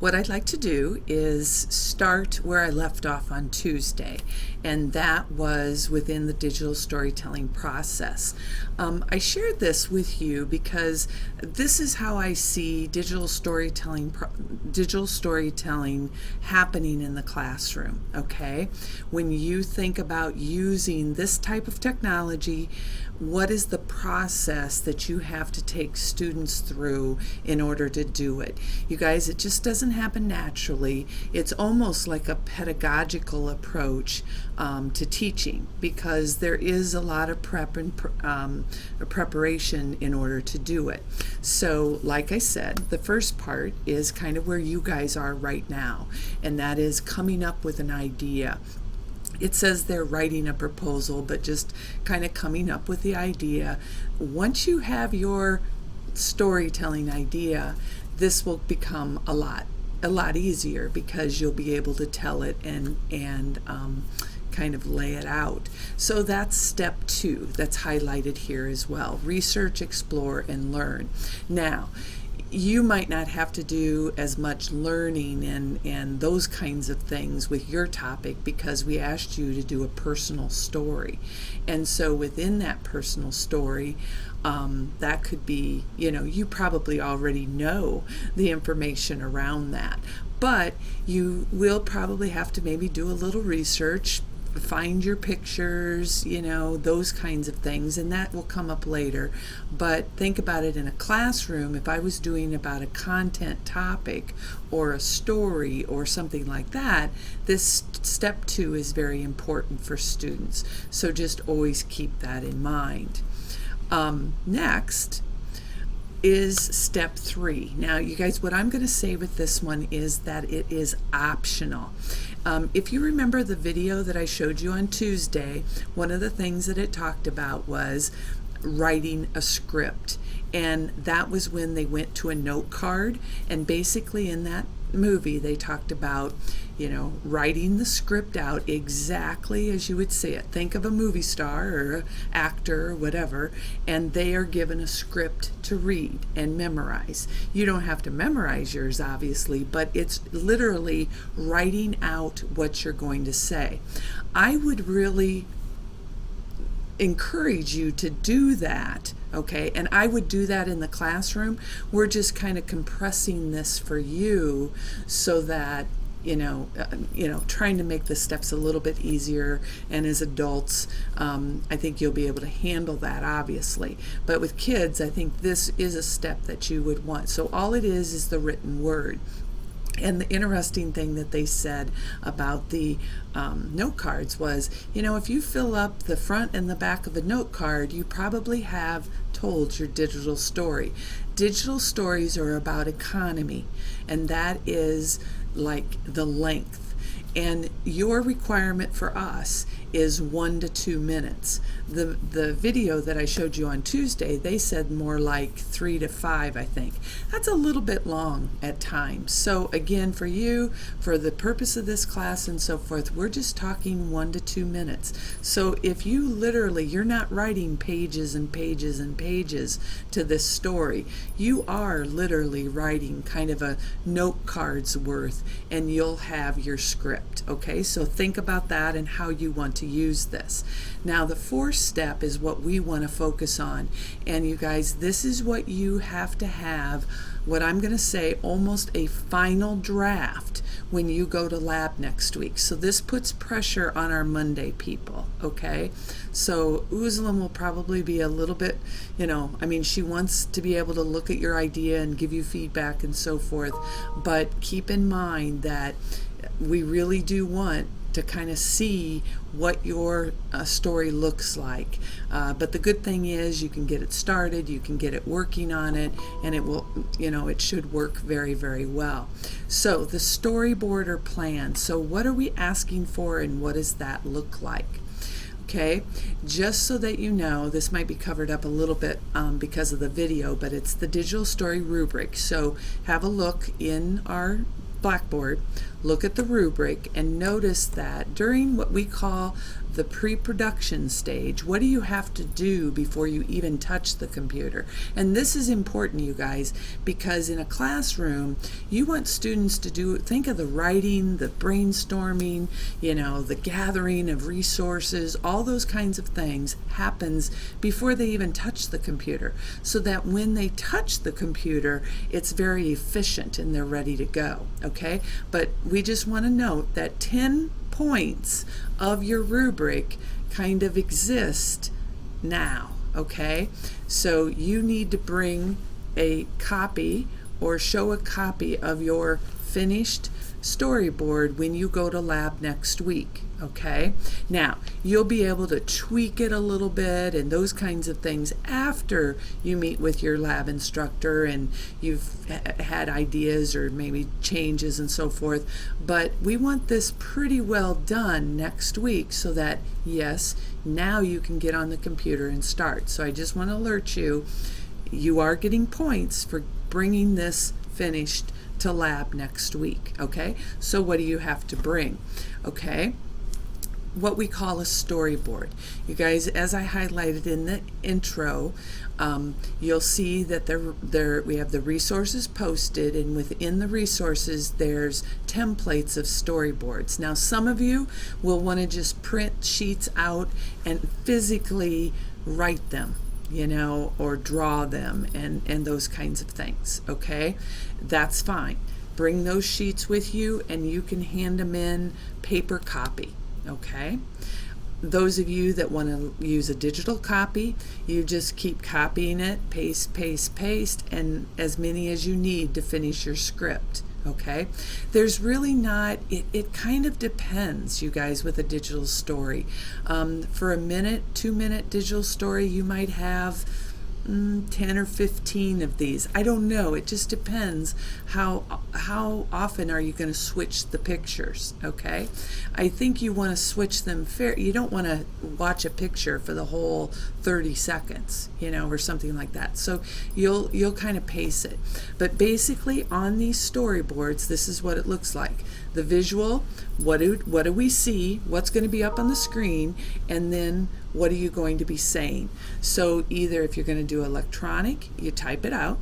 What I'd like to do is start where I left off on Tuesday, and that was within the digital storytelling process. I shared this with you because this is how I see digital storytelling happening in the classroom. Okay, when you think about using this type of technology, what is the process that you have to take students through in order to do it? You guys, it just doesn't happen naturally. It's almost like a pedagogical approach to teaching, because there is a lot of preparation in order to do it. So like I said, the first part is kind of where you guys are right now, and that is coming up with an idea. It says they're writing a proposal, but just kind of coming up with the idea. Once you have your storytelling idea, this will become a lot easier, because you'll be able to tell it and kind of lay it out. So that's step 2 that's highlighted here as well. Research, explore, and learn. Now, you might not have to do as much learning and those kinds of things with your topic, because we asked you to do a personal story. And so within that personal story, that could be, you probably already know the information around that, but you will probably have to maybe do a little research, find your pictures, those kinds of things, and that will come up later. But think about it in a classroom. If I was doing about a content topic or a story or something like that, this step 2 is very important for students. So just always keep that in mind. Next is step 3. Now, you guys, what I'm going to say with this one is that it is optional. If you remember the video that I showed you on Tuesday, one of the things that it talked about was writing a script. And that was when they went to a note card, and basically in that movie they talked about writing the script out exactly as you would see it. Think of a movie star or an actor or whatever, and they are given a script to read and memorize. You don't have to memorize yours, obviously, but it's literally writing out what you're going to say. I would really encourage you to do that, okay? And I would do that in the classroom. We're just kind of compressing this for you so that trying to make the steps a little bit easier, and as adults, I think you'll be able to handle that, obviously. But with kids, I think this is a step that you would want. So all it is the written word. And the interesting thing that they said about the note cards was, if you fill up the front and the back of a note card, you probably have told your digital story. Digital stories are about economy, and that is like the length. And your requirement for us is 1 to 2 minutes. The video that I showed you on Tuesday, they said more like 3 to 5, I think. That's a little bit long at times. So again, for you, for the purpose of this class and so forth, we're just talking 1 to 2 minutes. So if you're not writing pages and pages and pages to this story, you are literally writing kind of a note card's worth, and you'll have your script. Okay, so think about that and how you want to use this. Now, the 4th step is what we want to focus on. And you guys, this is what you have to have, what I'm going to say, almost a final draft when you go to lab next week. So this puts pressure on our Monday people, okay? So Uzlam will probably be a little bit, she wants to be able to look at your idea and give you feedback and so forth. But keep in mind that we really do want to kind of see what your story looks like. But the good thing is you can get it started, you can get it working on it, and it will, it should work very, very well. So the storyboard or plan. So what are we asking for, and what does that look like? Okay, just so that you know, this might be covered up a little bit because of the video, but it's the digital story rubric. So have a look in our Blackboard, look at the rubric, and notice that during what we call the pre-production stage. What do you have to do before you even touch the computer? And this is important, you guys, because in a classroom, you want students to think of the writing, the brainstorming, the gathering of resources, all those kinds of things happens before they even touch the computer, so that when they touch the computer, it's very efficient and they're ready to go, okay? But we just want to note that 10 points of your rubric kind of exist now, okay? So you need to bring a copy or show a copy of your finished storyboard when you go to lab next week, okay? Now, you'll be able to tweak it a little bit and those kinds of things after you meet with your lab instructor and you've had ideas or maybe changes and so forth. But we want this pretty well done next week so that, yes, now you can get on the computer and start. So I just want to alert you, you are getting points for bringing this finished to lab next week, okay? So what do you have to bring? Okay, what we call a storyboard. You guys, as I highlighted in the intro, you'll see that we have the resources posted, and within the resources there's templates of storyboards. Now some of you will want to just print sheets out and physically write them, or draw them and those kinds of things, okay? That's fine. Bring those sheets with you and you can hand them in paper copy, okay? Those of you that want to use a digital copy, you just keep copying it, paste, paste, paste, and as many as you need to finish your script. Okay, there's really not, it kind of depends, you guys, with a digital story. For a 2-minute digital story, you might have 10 or 15 of these. I don't know. It just depends how often are you going to switch the pictures, okay? I think you want to switch them you don't want to watch a picture for the whole 30 seconds, or something like that. So you'll kind of pace it. But basically on these storyboards, this is what it looks like. The visual, what do we see, what's going to be up on the screen, and then what are you going to be saying? So either if you're going to do electronic, you type it out.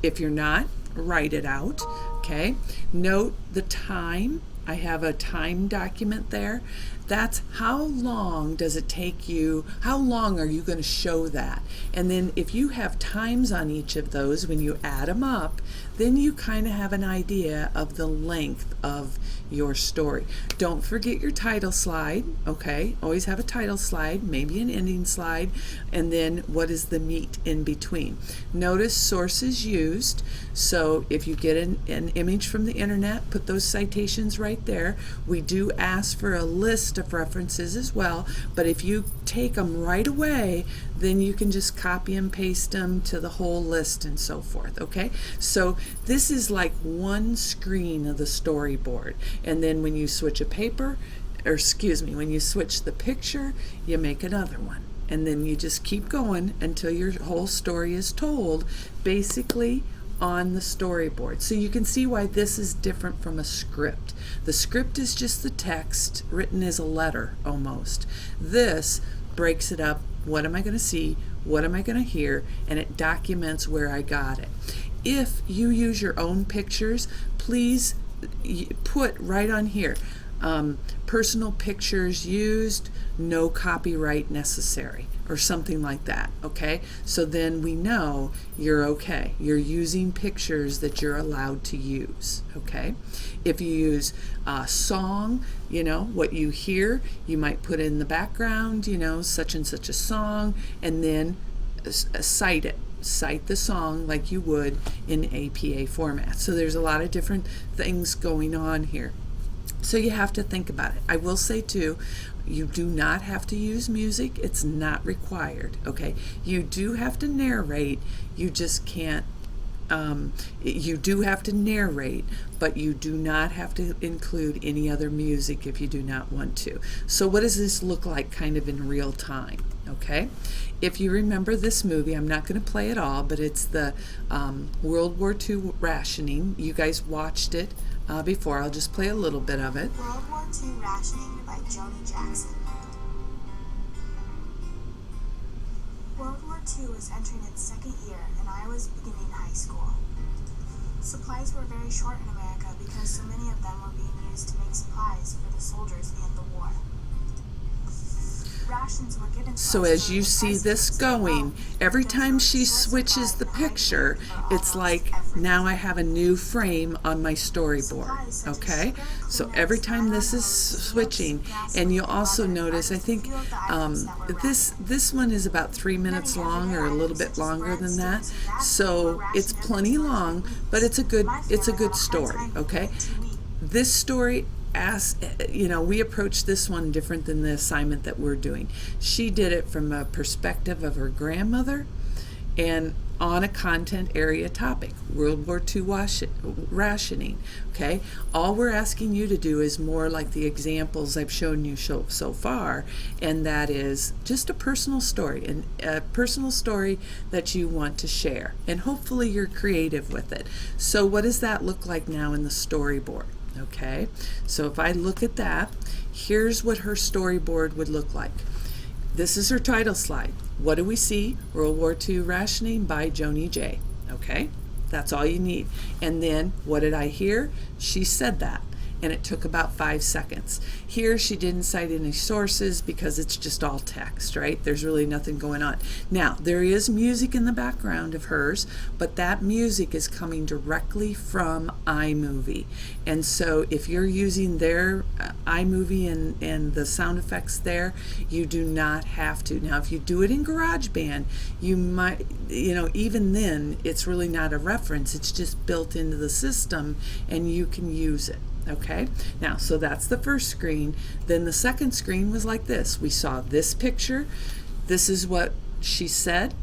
If you're not, write it out, okay? Note the time. I have a time document there. That's how long does it take you, how long are you going to show that? And then if you have times on each of those, when you add them up, then you kind of have an idea of the length of your story. Don't forget your title slide, okay? Always have a title slide, maybe an ending slide, and then what is the meat in between. Notice sources used. So if you get an image from the internet, put those citations right there. We do ask for a list of references as well, but if you take them right away, then you can just copy and paste them to the whole list and so forth, okay? So this is like one screen of the storyboard, and then when you switch when you switch the picture, you make another one, and then you just keep going until your whole story is told, basically on the storyboard. So you can see why this is different from a script. The script is just the text written as a letter almost. This breaks it up. What am I going to see? What am I going to hear? And it documents where I got it. If you use your own pictures, please put right on here, personal pictures used, no copyright necessary, or something like that, okay? So then we know you're okay. You're using pictures that you're allowed to use, okay? If you use a song, what you hear, you might put in the background, such and such a song, and then cite it. Cite the song like you would in APA format. So there's a lot of different things going on here. So you have to think about it. I will say too, you do not have to use music. It's not required, okay? You do have to narrate. You just can't, you do have to narrate, but you do not have to include any other music if you do not want to. So what does this look like kind of in real time, okay? If you remember this movie, I'm not going to play it all, but it's the World War II rationing. You guys watched it before. I'll just play a little bit of it. World War II Rationing by Joni Jackson. II was entering its second year, and I was beginning high school. Supplies were very short in America because so many of them were being used to make supplies for the soldiers in the war. Rations were given to So us as during you the see crisis this as going, well, every because time there she was short switches supply the and high picture, demand for it's almost like everything. now I have a new frame on my storyboard. Supplies such as Okay, sugar, so Kleenex, every time nylon this is hose, switching, Kleenex, and you'll gasoline, also rubber, notice, are I just a think few of the items that were this one is about 3 minutes Many long, or a everyday little items bit such as longer bread, than that. stews, and gasoline were So it's rationed every plenty 2 or 3 long, weeks. but it's a My good family had a hard story. time Okay, eating 2 weeks. this story we approach this one different than the assignment that we're doing. She did it from a perspective of her grandmother and on a content area topic, World War II rationing. Okay, all we're asking you to do is more like the examples I've shown you so far, and that is just a personal story, and a personal story that you want to share, and hopefully you're creative with it. So what does that look like now in the storyboard? Okay, so if I look at that, here's what her storyboard would look like. This is her title slide. What do we see? World War II Rationing by Joni J. Okay, that's all you need. And then what did I hear? She said that, and it took about 5 seconds. Here she didn't cite any sources because it's just all text, right? There's really nothing going on. Now, there is music in the background of hers, but that music is coming directly from iMovie. And so if you're using their iMovie and the sound effects there, you do not have to. Now, if you do it in GarageBand, you might, even then, it's really not a reference. It's just built into the system, and you can use it. Okay, now, so that's the first screen. Then the second screen was like this. We saw this picture. This is what she said.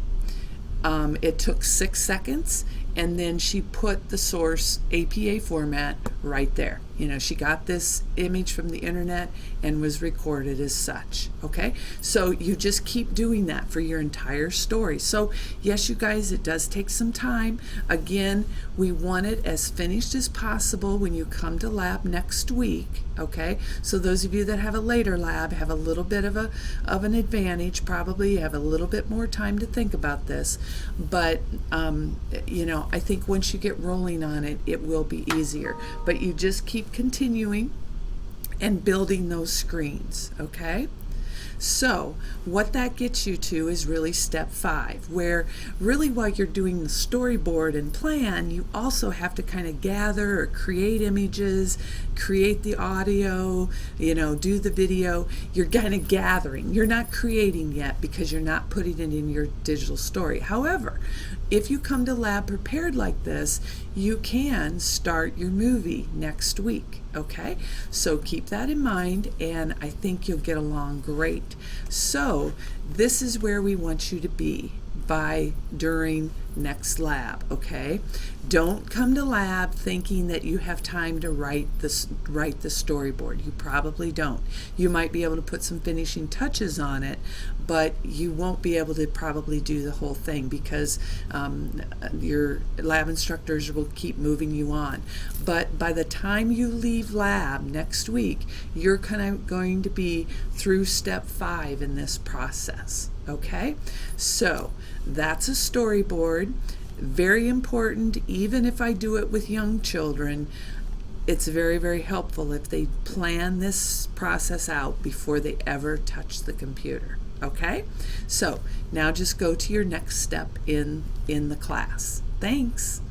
It took 6 seconds, and then she put the source APA format right there. She got this image from the internet and was recorded as such. Okay, so you just keep doing that for your entire story. So yes, you guys, it does take some time. Again, we want it as finished as possible when you come to lab next week. Okay, so those of you that have a later lab have a little bit of an advantage. Probably you have a little bit more time to think about this, but I think once you get rolling on it, it will be easier. But you just keep continuing and building those screens. Okay, so what that gets you to is really step 5, where really while you're doing the storyboard and plan, you also have to kind of gather or create images, create the audio, do the video. You're kind of gathering. You're not creating yet because you're not putting it in your digital story. However, if you come to lab prepared like this, you can start your movie next week. Okay, so keep that in mind, and I think you'll get along great. So this is where we want you to be during next lab. Okay, don't come to lab thinking that you have time to write the storyboard. You probably don't. You might be able to put some finishing touches on it, but you won't be able to probably do the whole thing because your lab instructors will keep moving you on. But by the time you leave lab next week, you're kind of going to be through step 5 in this process. Okay, so that's a storyboard. Very important. Even if I do it with young children, it's very, very helpful if they plan this process out before they ever touch the computer. Okay, so now just go to your next step in the class. Thanks.